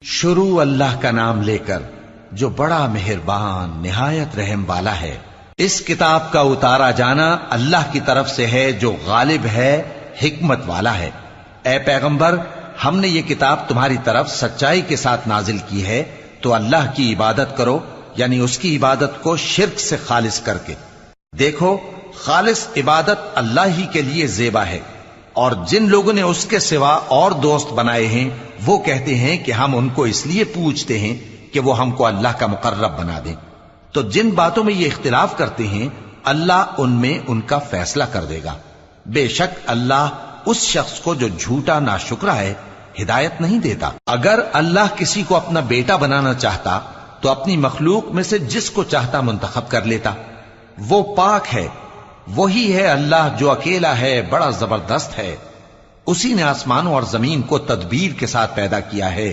شروع اللہ کا نام لے کر جو بڑا مہربان نہایت رحم والا ہے۔ اس کتاب کا اتارا جانا اللہ کی طرف سے ہے جو غالب ہے، حکمت والا ہے۔ اے پیغمبر، ہم نے یہ کتاب تمہاری طرف سچائی کے ساتھ نازل کی ہے، تو اللہ کی عبادت کرو، یعنی اس کی عبادت کو شرک سے خالص کر کے۔ دیکھو، خالص عبادت اللہ ہی کے لیے زیبا ہے، اور جن لوگوں نے اس کے سوا اور دوست بنائے ہیں وہ کہتے ہیں کہ ہم ان کو اس لیے پوجتے ہیں کہ وہ ہم کو اللہ کا مقرب بنا دیں۔ تو جن باتوں میں یہ اختلاف کرتے ہیں اللہ ان میں ان کا فیصلہ کر دے گا۔ بے شک اللہ اس شخص کو جو جھوٹا ناشکرا ہے ہدایت نہیں دیتا۔ اگر اللہ کسی کو اپنا بیٹا بنانا چاہتا تو اپنی مخلوق میں سے جس کو چاہتا منتخب کر لیتا۔ وہ پاک ہے، وہی ہے اللہ جو اکیلا ہے، بڑا زبردست ہے۔ اسی نے آسمانوں اور زمین کو تدبیر کے ساتھ پیدا کیا ہے